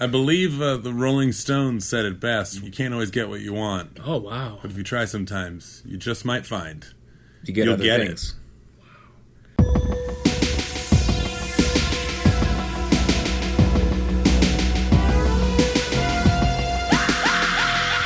I believe the Rolling Stones said it best. You can't always get what you want. Oh, wow. But if you try sometimes, you just might find. You'll get things.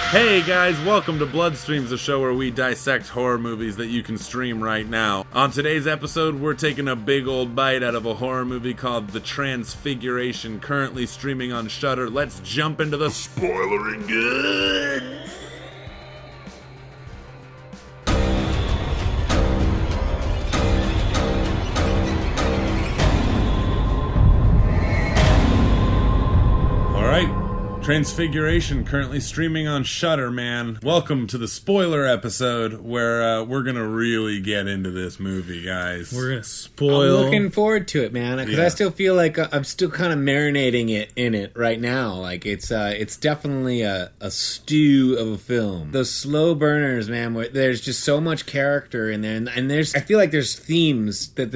Hey guys, welcome to Bloodstreams, the show where we dissect horror movies that you can stream right now. On today's episode, we're taking a big old bite out of a horror movie called The Transfiguration, currently streaming on SHUDDER. Let's jump into the spoilery good. Transfiguration, currently streaming on SHUDDER, man. Welcome to the spoiler episode where we're going to really get into this movie, guys. We're going to spoil. I'm looking forward to it, man, because I still feel like I'm still kind of marinating in it right now. Like, it's definitely a stew of a film. Those slow burners, man, where there's just so much character in there. And I feel like there's themes that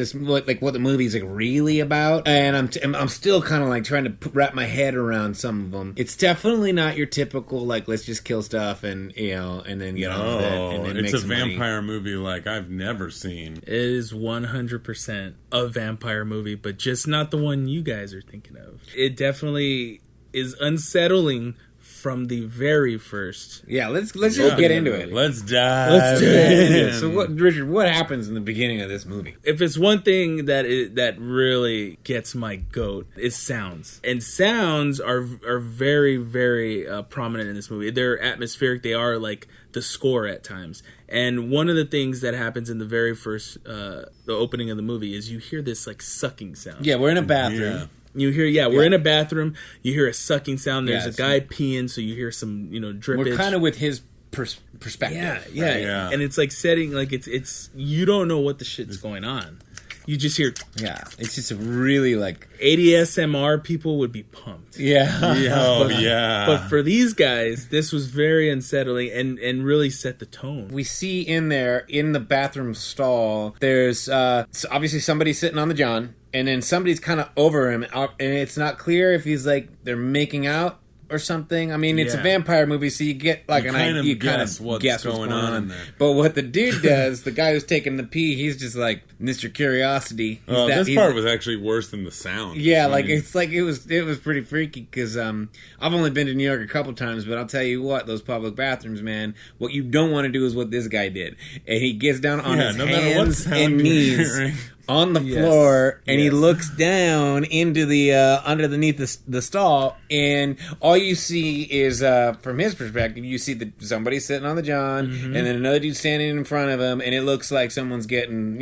what the movie's like really about. And I'm still kind of like trying to wrap my head around some of them. It's definitely not your typical, like, let's just kill stuff and, and then get on with it. And then it's make a vampire movie like I've never seen. It is 100% a vampire movie, but just not the one you guys are thinking of. It definitely is unsettling from the very first. Yeah, let's just get into it. Let's dive in. So, Richard, what happens in the beginning of this movie? If it's one thing that really gets my goat, it's sounds. And sounds are very, very prominent in this movie. They're atmospheric. They are like the score at times. And one of the things that happens in the very first, the opening of the movie is you hear this like sucking sound. Yeah, we're in a bathroom. Yeah. You hear, we're in a bathroom. You hear a sucking sound. There's a guy peeing, so you hear some, drippage. We're kind of with his perspective. Yeah. And it's like setting, like it's you don't know what the shit's going on. You just hear. Yeah, it's just really like ADSMR people would be pumped. Yeah. But for these guys, this was very unsettling and really set the tone. We see in the bathroom stall, there's obviously somebody sitting on the john. And then somebody's kind of over him, and it's not clear if he's like they're making out or something. I mean, it's a vampire movie, so you get like you kind of guess what's going on in there. But what the dude does, the guy who's taking the pee, he's just like Mr. Curiosity. This part was actually worse than the sound. Yeah, it was pretty freaky because I've only been to New York a couple times, but I'll tell you what, those public bathrooms, man, what you don't want to do is what this guy did, and he gets down on his hands and knees on the floor, and he looks down into the underneath the stall, and all you see is from his perspective, you see somebody sitting on the john, and then another dude standing in front of him, and it looks like someone's getting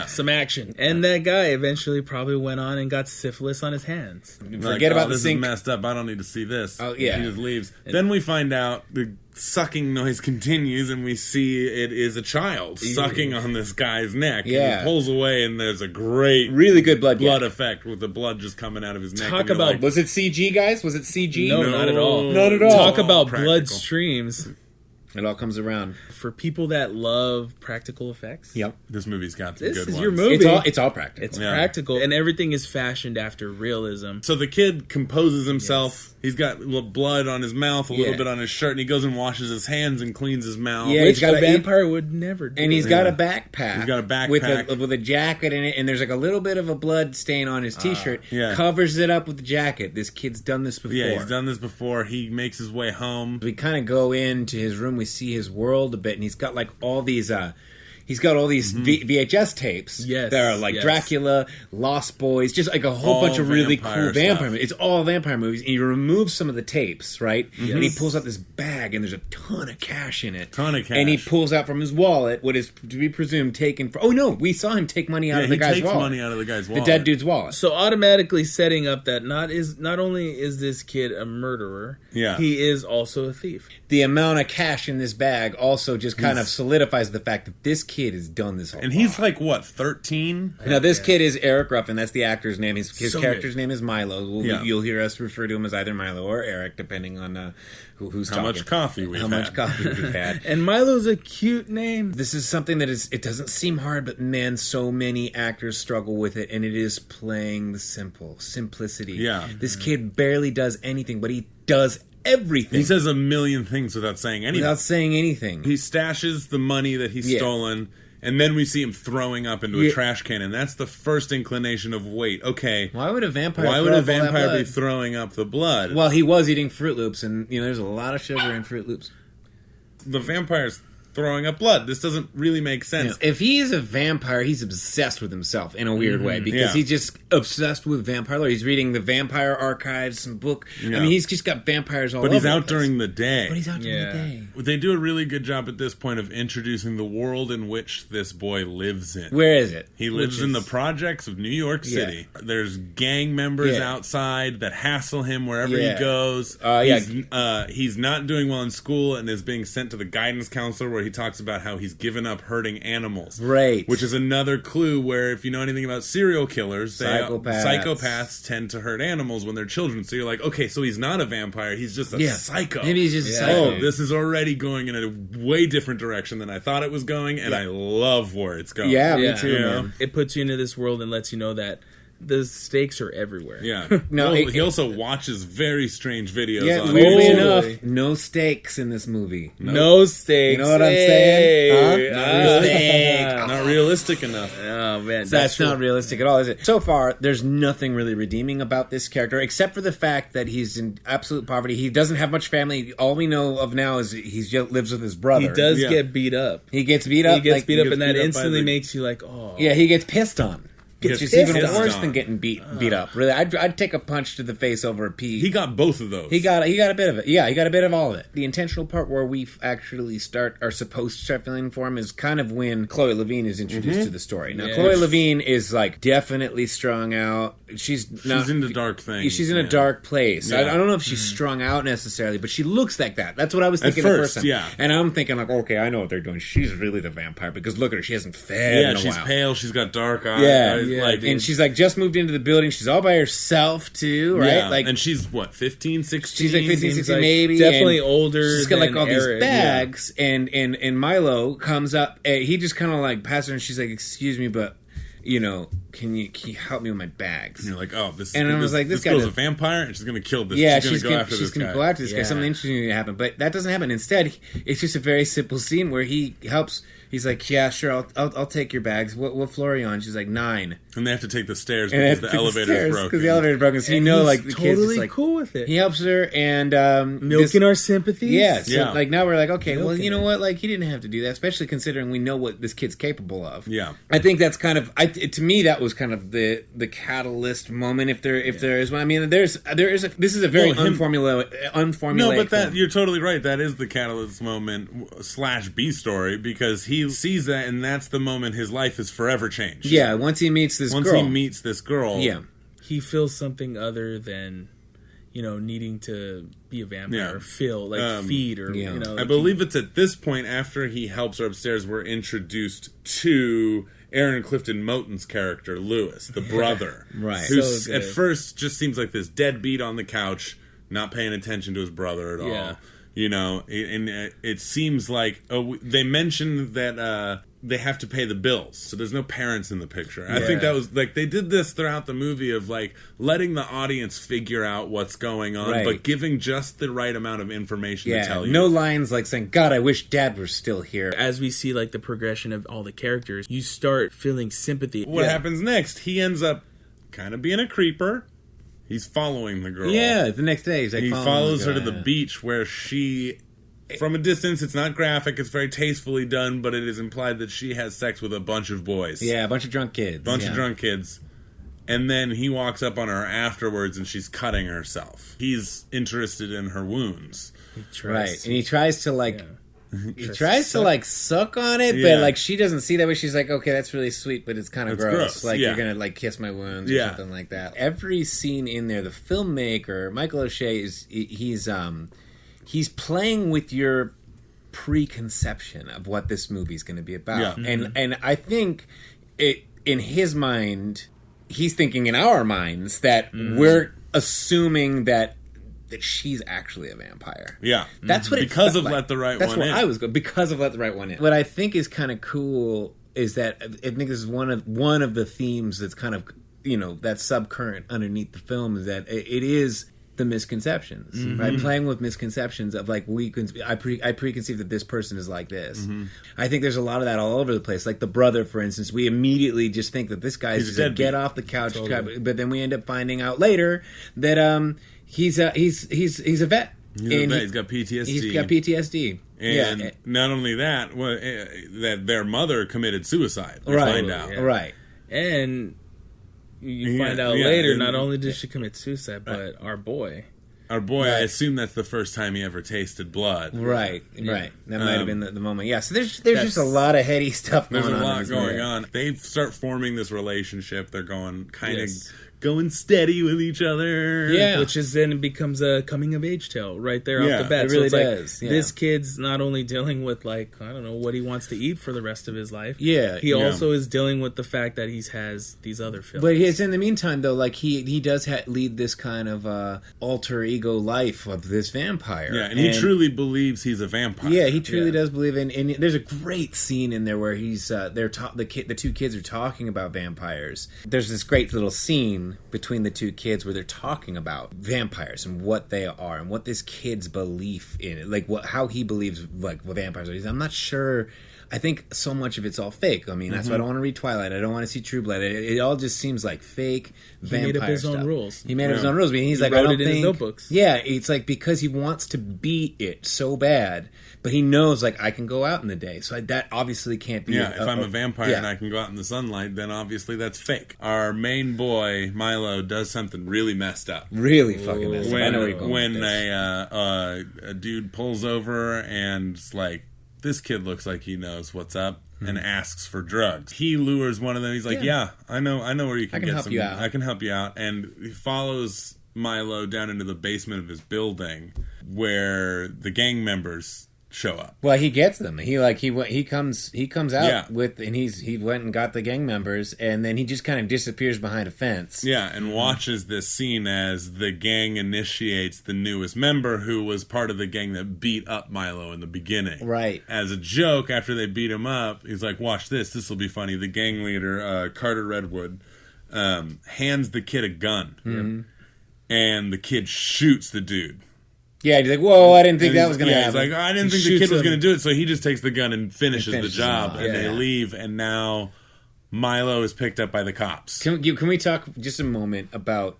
some action. And that guy eventually probably went on and got syphilis on his hands. Forget about the this sink. Is messed up. I don't need to see this. Oh yeah, he just leaves. Then we find out the sucking noise continues, and we see it is a child sucking on this guy's neck. Yeah, and he pulls away, and there's a great, really good blood effect with the blood just coming out of his neck. Talk about was it CG, guys? Was it CG? No, not at all. Not at all. Talk about practical. blood streams. It all comes around. For people that love practical effects. Yep. This movie's got some good ones. This is your movie. It's all practical. It's practical. And everything is fashioned after realism. So the kid composes himself. Yes. He's got a little blood on his mouth, a little bit on his shirt, and he goes and washes his hands and cleans his mouth. Yeah, which a vampire would never do. And he's got a backpack. He's got a backpack. With a jacket in it, and there's like a little bit of a blood stain on his t-shirt. Covers it up with the jacket. This kid's done this before. Yeah, he's done this before. He makes his way home. We kind of go into his room. We see his world a bit, and he's got like all these he's got all these VHS tapes that are like Dracula, Lost Boys, just like a whole bunch of really cool vampire movies. It's all vampire movies, and he removes some of the tapes, right? Yes. And he pulls out this bag, and there's a ton of cash in it. And he pulls out from his wallet what is to be presumed taken for. Oh no, we saw him take money out of the guy's wallet. He takes money out of the guy's wallet. The dead dude's wallet. So automatically setting up that not only is this kid a murderer, he is also a thief. The amount of cash in this bag also just kind of solidifies the fact that this kid kid has done this all. And he's like, what, 13? Now, this kid is Eric Ruffin. That's the actor's name. His So character's good. name is Milo. You'll hear us refer to him as either Milo or Eric, depending on who's How talking. much coffee we've had. How much coffee we've had. And Milo's a cute name. This is something that it doesn't seem hard, but man, so many actors struggle with it, and it is playing the simplicity. Yeah. This kid barely does anything, but he does everything. He says a million things without saying anything. without saying anything. He stashes the money that he's stolen, and then we see him throwing up into a trash can, and that's the first inclination of, wait, okay, Why would a vampire? why would throw a up all that vampire be blood? throwing up the blood? Well, he was eating Fruit Loops, and there's a lot of sugar in Fruit Loops. The vampire's throwing up blood. This doesn't really make sense. If he is a vampire, he's obsessed with himself in a weird way because he's just obsessed with vampire lore. He's reading the Vampire Archives, some book. Yeah. I mean, he's just got vampires all But over. he's the out place. during the day. But he's out during the day. They do a really good job at this point of introducing the world in which this boy lives in. Where is it? He lives in the projects of New York City. There's gang members outside that hassle him wherever he goes. He's not doing well in school and is being sent to the guidance counselor where he talks about how he's given up hurting animals. Right. Which is another clue where if you know anything about serial killers, psychopaths tend to hurt animals when they're children. So you're like, okay, so he's not a vampire. He's just a psycho. Maybe he's just a psycho. Oh, this is already going in a way different direction than I thought it was going, and I love where it's going. Yeah, me too, know? man. It puts you into this world and lets you know that the stakes are everywhere. Yeah. No, well, he also watches very strange videos Yeah, on weirdly YouTube. enough, no stakes in this movie. No stakes. You know what I'm saying? Huh? Not realistic. Not realistic enough. Oh, man. That's not realistic at all, is it? So far, there's nothing really redeeming about this character, except for the fact that he's in absolute poverty. He doesn't have much family. All we know of now is he lives with his brother. He does get beat up. He gets beat up. He gets beat up, and that beat up by instantly the- makes you like, oh. Yeah, he gets pissed on. It's just pissed even worse on. than getting beat up. Really, I'd take a punch to the face over a pee. He got both of those. He got a bit of it. Yeah, he got a bit of all of it. The intentional part where we actually are supposed to start feeling for him is kind of when Chloe Levine is introduced to the story. Now, Chloe Levine is like definitely strung out. She's into dark things. She's in a dark place. Yeah. I don't know if she's strung out necessarily, but she looks like that. That's what I was thinking At the first, first time. yeah. And I'm thinking like, okay, I know what they're doing. She's really the vampire because look at her. She hasn't fed in a she's while. pale. She's got dark eyes. Yeah, and she's like just moved into the building. She's all by herself too, right? Yeah. Like, and she's what, 15, 16? she's like 15, Seems 16 like maybe. definitely and older She's got like than all these Eric. bags, and Milo comes up. He just kind of like passes her, and she's like, "Excuse me, but can you help me with my bags?" And you're like, oh, this And I was like, this this girl's guy- a vampire, and she's gonna kill this. Yeah, she's gonna go after this gonna guy. go after this guy. Yeah. Something interesting to happen, but that doesn't happen. Instead, it's just a very simple scene where he helps. He's like, "Yeah, sure, I'll take your bags. What floor are you on?" She's like, 9. And they have to take the stairs And because they the have to take elevator's stairs broken. because the elevator's broken. So And the he's kid's totally just like cool with it. He helps her and Milking our sympathies. Yeah, so Yeah. like now we're like, okay, well, Milking you know it. what? Like he didn't have to do that, especially considering we know what this kid's capable of. Yeah. I think that's kind of to me that was kind of the catalyst moment. If there is one, I mean, this is a very Well, unformulated. No, but film. you're totally right. That is the catalyst moment / B story because he sees that, and that's the moment his life is forever changed. Yeah, once he meets this Once girl. he meets this girl. Yeah. He feels something other than, needing to be a vampire or feel like feed or yeah. like I believe it's at this point after he helps her upstairs we're introduced to Aaron Clifton Moten's character, Lewis, the brother. Right. Who So at good. first just seems like this deadbeat on the couch, not paying attention to his brother at all. Yeah. And it seems like they mentioned that they have to pay the bills, so there's no parents in the picture. I think that was like they did this throughout the movie of like letting the audience figure out what's going on, Right. but giving just the right amount of information to Yeah, tell you. no lines like saying, "God, I wish Dad were still here." as we see like the progression of all the characters, you start feeling sympathy. What happens next? He ends up kind of being a creeper. He's following the girl. Yeah, the next day he's like, He following follows her to guy. the beach where she, from a distance, it's not graphic, it's very tastefully done, but it is implied that she has sex with a bunch of boys. Yeah, a bunch of drunk kids. Bunch of drunk kids. And then he walks up on her afterwards and she's cutting herself. He's interested in her wounds. Right, and he tries to like. Yeah. He tries to like suck on it, Yeah. but like she doesn't see that way. She's like, okay, that's really sweet, but it's kind of It's gross. gross, Like yeah. you're gonna like kiss my wounds or Yeah. something like that. Every scene in there, the filmmaker Michael O'Shea he's playing with your preconception of what this movie's going to be about. Yeah. Mm-hmm. And I think in his mind, he's thinking in our minds that we're assuming that she's actually a vampire. Yeah. That's what because of like. Let the Right That's One where In. I was going. Because of Let the Right One In. What I think is kind of cool is that I think this is one of the themes that's kind of, that subcurrent underneath the film, is that it is the misconceptions, right? Playing with misconceptions of like I preconceive that this person is like this. I think there's a lot of that all over the place. Like the brother, for instance, we immediately just think that this guy's just a get off the couch, but then we end up finding out later that he's a vet. He's got PTSD. He's got PTSD. And not only that, that their mother committed suicide. We Right. find out. Yeah. Right. And you find out later, not only did she commit suicide, but our boy, I assume that's the first time he ever tasted blood. Right. That might have been the moment. Yeah, so there's just a lot of heady stuff going on. There's a lot going on. They start forming this relationship. They're going going steady with each other. Yeah. Which is then becomes a coming of age tale right there off the bat. It really so it's does. Like, this kid's not only dealing with what he wants to eat for the rest of his life. Yeah. He also is dealing with the fact that he has these other feelings. But it's in the meantime though, like he does lead this kind of alter ego life of this vampire. Yeah, and he truly believes he's a vampire. Yeah, he truly does believe in. And there's a great scene in there where he's the two kids are talking about vampires. There's this great little scene between the two kids where they're talking about vampires and what they are and what this kid's belief in it, like how he believes like what vampires are. I'm not sure. I think so much of it's all fake. I mean, that's why I don't want to read Twilight. I don't want to see True Blood. It all just seems like fake vampire He made up his stuff. own rules. He made up his own rules. I mean, he's like, wrote I don't it in think. his notebooks. Yeah, it's like because he wants to be it so bad, but he knows like I can go out in the day, so that obviously can't be. Yeah, if I'm a vampire and I can go out in the sunlight, then obviously that's fake. Our main boy Milo does something really messed up. Really fucking messed up. I know where you're going when with this. a dude pulls over and like, this kid looks like he knows what's up. And asks for drugs. He lures one of them. He's like, "Yeah, I know where you can get help some. you out. I can help you out." And he follows Milo down into the basement of his building, where the gang members show up. Well, he gets them. He comes out with, and he went and got the gang members, and then he just kind of disappears behind a fence. Yeah, and watches this scene as the gang initiates the newest member, who was part of the gang that beat up Milo in the beginning. Right. As a joke, after they beat him up, he's like, "Watch this. This will be funny." The gang leader, Carter Redwood, hands the kid a gun, and the kid shoots the dude. Yeah, he's like, "Whoa, I didn't think that was going to happen." He's like, "I didn't think the kid was going to do it," so he just takes the gun and finishes the job, and they leave, and now Milo is picked up by the cops. Can we talk just a moment about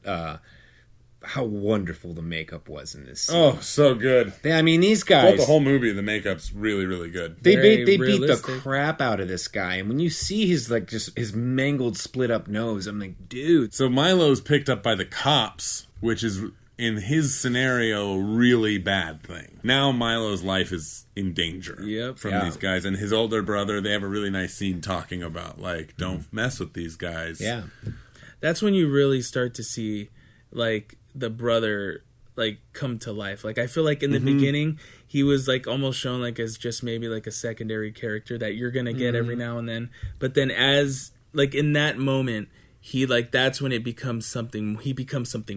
how wonderful the makeup was in this scene? Oh, so good. I mean, these guys... Throughout the whole movie, the makeup's really, really good. They beat the crap out of this guy, and when you see his his mangled, split-up nose, I'm like, dude. So Milo's picked up by the cops, which is... in his scenario, really bad thing. Now Milo's life is in danger from these guys. And his older brother, they have a really nice scene talking about, like, don't mess with these guys. Yeah. That's when you really start to see, like, the brother, like, come to life. Like, I feel like in the beginning, he was, like, almost shown, like, as just maybe, like, a secondary character that you're going to get every now and then. But then as, like, in that moment... he that's when he becomes something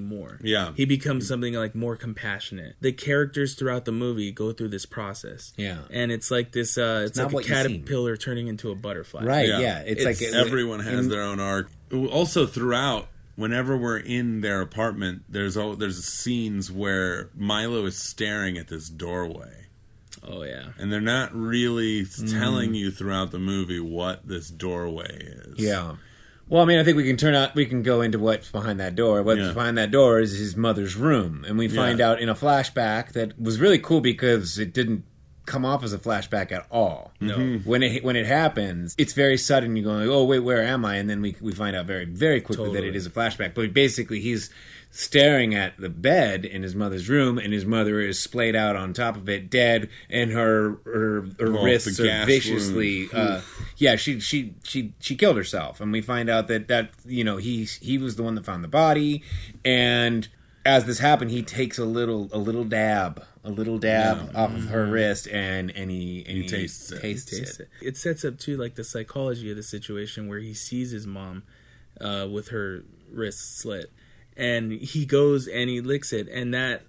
more. Yeah. He becomes something like more compassionate. The characters throughout the movie go through this process. Yeah. And it's like this it's like a caterpillar turning into a butterfly. Right, yeah. It's like everyone has their own arc. Also throughout, whenever we're in their apartment, there's scenes where Milo is staring at this doorway. Oh yeah. And they're not really telling you throughout the movie what this doorway is. Yeah. Well, I mean, I think we can go into what's behind that door. What's behind that door is his mother's room. And we find out in a flashback that was really cool because it didn't come off as a flashback at all. No. When it happens, it's very sudden. You're going, oh, wait, where am I? And then we find out very, very quickly that it is a flashback. But basically, he's staring at the bed in his mother's room, and his mother is splayed out on top of it, dead, and her wrists are viciously. She killed herself, and we find out that he was the one that found the body, and as this happened, he takes a little dab off of her wrist, and he tastes it. It sets up too, like, the psychology of the situation where he sees his mom with her wrist slit, and he goes and he licks it, and then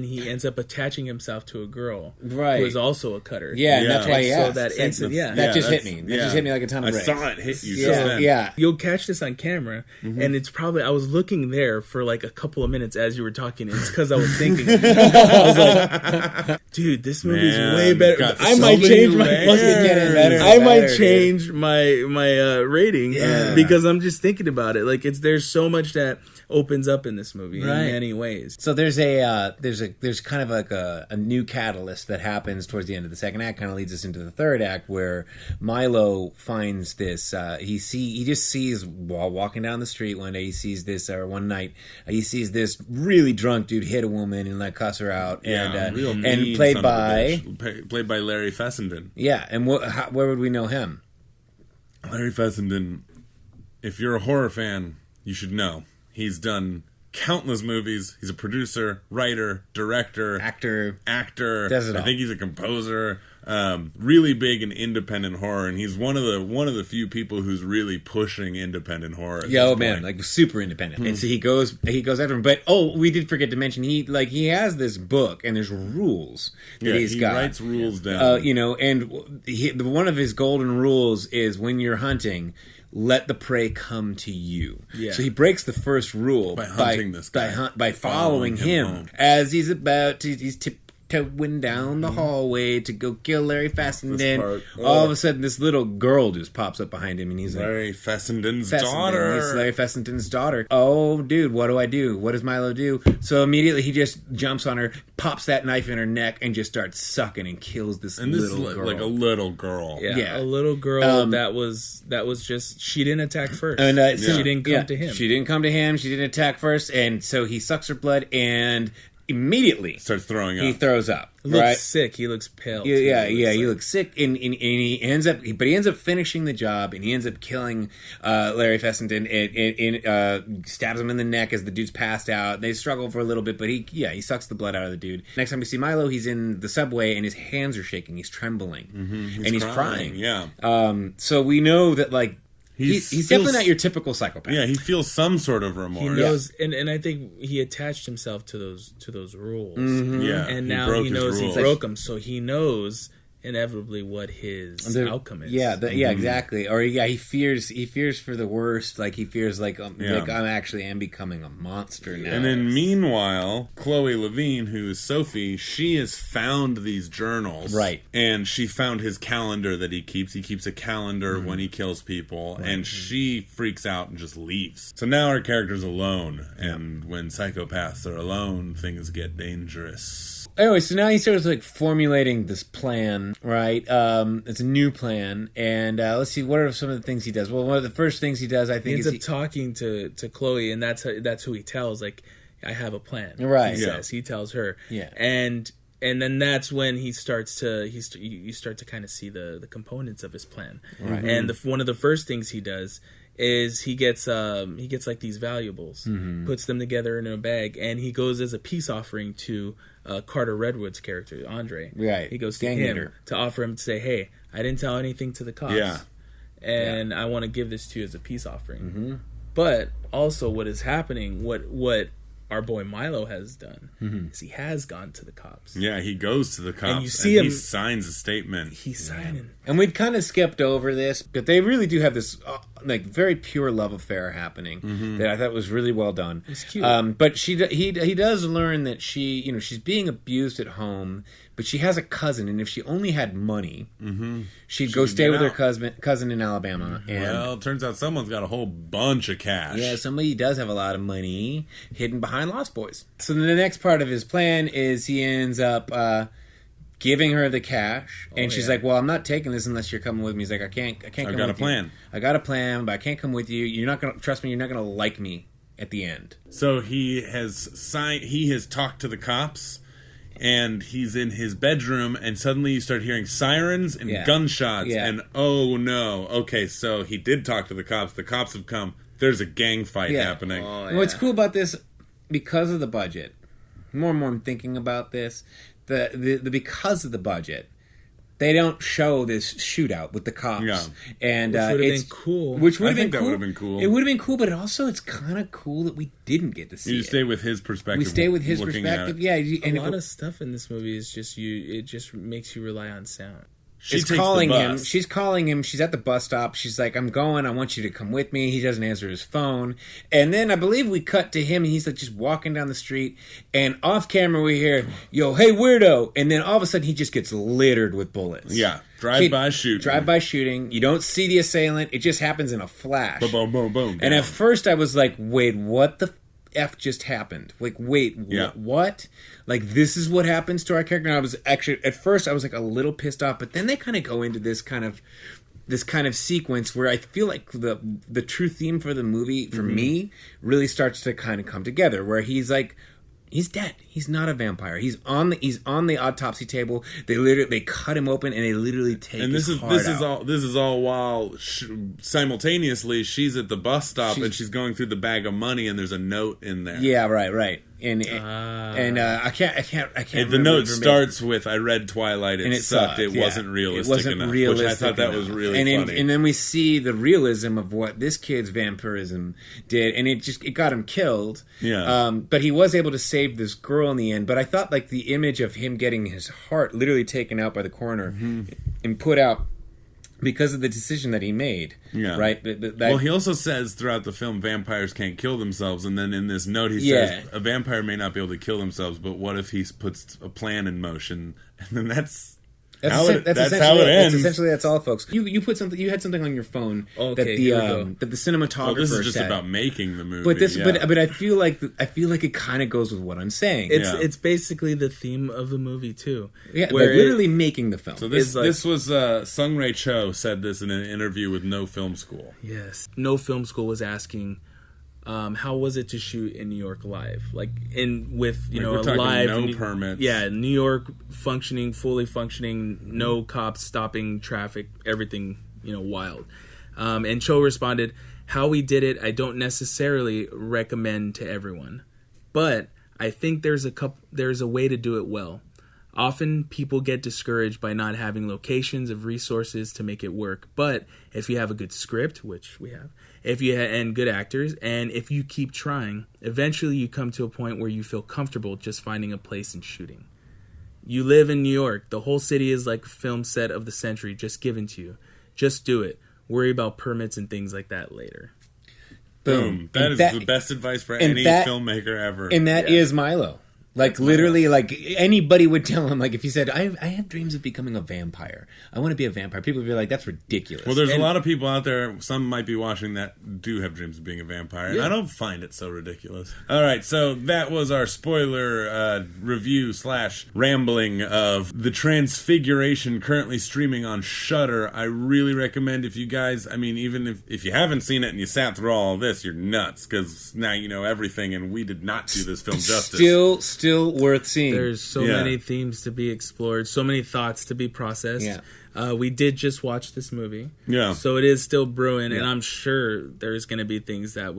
he ends up attaching himself to a girl who is also a cutter. Yeah, and that's why he asked. So that instant, that just hit me. That just hit me like a ton of bricks. I saw it hit you. Yeah. You'll catch this on camera, and it's probably, I was looking there for like a couple of minutes as you were talking, and it's because I was thinking, I was like, dude, this movie's way better. I might change my rating because I'm just thinking about it. Like, there's so much that opens up in this movie in many ways. So there's kind of like a new catalyst that happens towards the end of the second act, kind of leads us into the third act, where Milo finds this. He just sees, while walking down the street one day, he sees this, or one night, he sees this really drunk dude hit a woman and like cuss her out, and played by Larry Fessenden. Yeah, and where would we know him? Larry Fessenden. If you're a horror fan, you should know. He's done countless movies. He's a producer, writer, director, actor. Does it all. I think he's a composer. Really big in independent horror, and he's one of the few people who's really pushing independent horror. Like super independent. And so he goes after him. But we did forget to mention he has this book, and there's rules that he writes rules down. And one of his golden rules is, when you're hunting, let the prey come to you. Yeah. So he breaks the first rule by hunting this guy. By following him as he's tiptoeing down the hallway to go kill Larry Fessenden. All of a sudden, this little girl just pops up behind him, and he's like, Larry Fessenden's daughter. It's Larry Fessenden's daughter. Oh, dude, what do I do? What does Milo do? So immediately he just jumps on her, pops that knife in her neck, and just starts sucking and kills this little girl. Like a little girl. Yeah, a little girl that was just, she didn't attack first. And she didn't come to him. She didn't come to him. She didn't attack first, and so he sucks her blood and immediately starts throwing up. He throws up. Looks sick. He looks pale. He looks sick, and he ends up finishing the job, and he ends up killing Larry Fessenden, and stabs him in the neck as the dude's passed out. They struggle for a little bit, but he sucks the blood out of the dude. Next time we see Milo, he's in the subway, and his hands are shaking. He's trembling, he's crying. Yeah. So we know that, like, He's definitely not your typical psychopath. Yeah, he feels some sort of remorse. He knows, and I think he attached himself to those rules. Mm-hmm. Yeah, and now he knows he broke them, so he knows inevitably what his outcome is. Yeah, exactly. Or he fears for the worst. Like, he fears like I'm becoming a monster now. And then meanwhile, Chloe Levine, who is Sophie, she has found these journals, right? And she found his calendar that he keeps. He keeps a calendar when he kills people, and she freaks out and just leaves. So now our character's alone, and when psychopaths are alone, things get dangerous. Anyway, so now he starts like formulating this plan, right? It's a new plan, and let's see, what are some of the things he does? Well, one of the first things he does, I think, he ends up talking to Chloe, and that's who he tells. Like, I have a plan, right? He says, he tells her, and then that's when you start to kind of see the components of his plan, right? And one of the first things he does is he gets like these valuables, puts them together in a bag, and he goes as a peace offering to Carter Redwood's character, Andre. Right. He goes to him to offer him to say, hey, I didn't tell anything to the cops. And I want to give this to you as a peace offering. But also what is happening, what our boy Milo has done is he has gone to the cops. Yeah, he goes to the cops, and you see him, he signs a statement. He's signing. And we'd kind of skipped over this, but they really do have this like very pure love affair happening that I thought was really well done. It's cute. But he does learn that she's being abused at home, but she has a cousin, and if she only had money, she'd go stay with her cousin in Alabama. And, well, it turns out someone's got a whole bunch of cash. Yeah, somebody does have a lot of money hidden behind Lost Boys. So the next part of his plan is he ends up giving her the cash, and she's like, well, I'm not taking this unless you're coming with me. He's like, I can't come with you. I got a plan. I got a plan, but I can't come with you. You're not going to, trust me, you're not going to like me at the end. So he has talked to the cops, and he's in his bedroom, and suddenly you start hearing sirens and gunshots, and oh no, okay, so he did talk to the cops have come, there's a gang fight happening. And what's cool about this, because of the budget, more and more I'm thinking about this, the because of the budget, they don't show this shootout with the cops. Yeah. And which would have been cool. Which would have been that cool. would have been cool. It would have been cool, but also it's kind of cool that we didn't get to see You it. stay with his perspective. We stay with his looking perspective. at Yeah. A lot of stuff in this movie is just it just makes you rely on sound. She's takes calling the him. bus. She's calling him. She's at the bus stop. She's like, "I'm going. I want you to come with me." He doesn't answer his phone. And then I believe we cut to him, and he's like just walking down the street. And off camera, we hear, "Yo, hey, weirdo!" And then all of a sudden, he just gets littered with bullets. Yeah. Drive-by shooting. Drive-by shooting. You don't see the assailant. It just happens in a flash. Boom, boom, boom, boom. And at first, I was like, "Wait, what the F just happened? Like, wait, Yeah. what? Like, this is what happens to our character?" And I was actually, at first, I was like a little pissed off, but then they kind of go into this kind of sequence where I feel like the true theme for the movie, for me, really starts to kind of come together, where he's like, he's dead. He's not a vampire. He's on the autopsy table. They cut him open and they literally take and this his is heart this out. is all this is all while simultaneously she's at the bus stop and she's going through the bag of money and there's a note in there. Yeah, right. And I can't. And the note starts with, "I read Twilight. It, and it sucked. It yeah. wasn't realistic It wasn't enough." realistic which I thought that enough. was really and funny. And then we see the realism of what this kid's vampirism did, and it got him killed. Yeah. But he was able to save this girl in the end. But I thought like the image of him getting his heart literally taken out by the coroner and put out because of the decision that he made. Yeah. Right. Well, he also says throughout the film, vampires can't kill themselves, and then in this note he says a vampire may not be able to kill themselves, but what if he puts a plan in motion? And then that's how it ends. That's all, folks. You put something. You had something on your phone that the cinematographer. This is just said. about making the movie. But I feel like it kind of goes with what I'm saying. It's basically the theme of the movie too. Yeah, where literally making the film. So this was Sung Rae Cho said this in an interview with No Film School. Yes, No Film School was asking, how was it to shoot in New York live? Like with we're talking live no permits. Yeah, New York fully functioning, no cops stopping traffic, everything wild. And Cho responded, "How we did it, I don't necessarily recommend to everyone, but I think there's a way to do it well. Often people get discouraged by not having locations of resources to make it work, but if you have a good script, which we have, and good actors, and if you keep trying, eventually you come to a point where you feel comfortable just finding a place and shooting. You live in New York. The whole city is like a film set of the century just given to you. Just do it. Worry about permits and things like that later." Boom. That is the best advice for any filmmaker ever. And that is Milo. Like, literally, like, anybody would tell him, like, if he said, I have dreams of becoming a vampire. I want to be a vampire. People would be like, that's ridiculous. Well, there's a lot of people out there, some might be watching, that do have dreams of being a vampire. And I don't find it so ridiculous. All right, so that was our spoiler review / rambling of The Transfiguration, currently streaming on SHUDDER. I really recommend, if you guys, I mean, even if you haven't seen it and you sat through all of this, you're nuts, because now you know everything, and we did not do this film justice. Still worth seeing. There's so many themes to be explored, so many thoughts to be processed. We did just watch this movie. So it is still brewing, and I'm sure there's going to be things that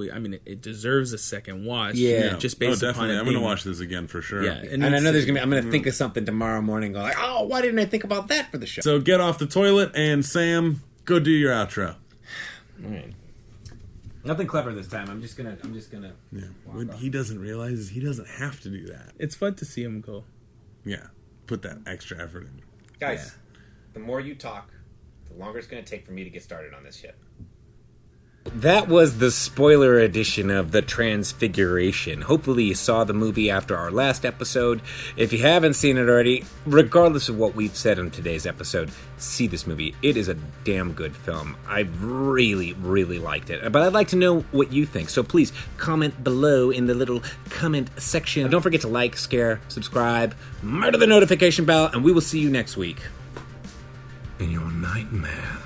it deserves a second watch. Just based upon it. I'm going to watch this again for sure. And I know there's going to be, I'm going to think of something tomorrow morning, go like, oh, why didn't I think about that for the show? So get off the toilet, and Sam, go do your outro. All right. Nothing clever this time. I'm just gonna. Yeah. When he doesn't realize he doesn't have to do that. It's fun to see him go. Yeah. Put that extra effort in. Guys, the more you talk, the longer it's gonna take for me to get started on this shit. That was the spoiler edition of The Transfiguration. Hopefully you saw the movie after our last episode. If you haven't seen it already, regardless of what we've said on today's episode, see this movie. It is a damn good film. I really, really liked it. But I'd like to know what you think. So please comment below in the little comment section. Don't forget to like, share, subscribe, murder the notification bell, and we will see you next week in your nightmare.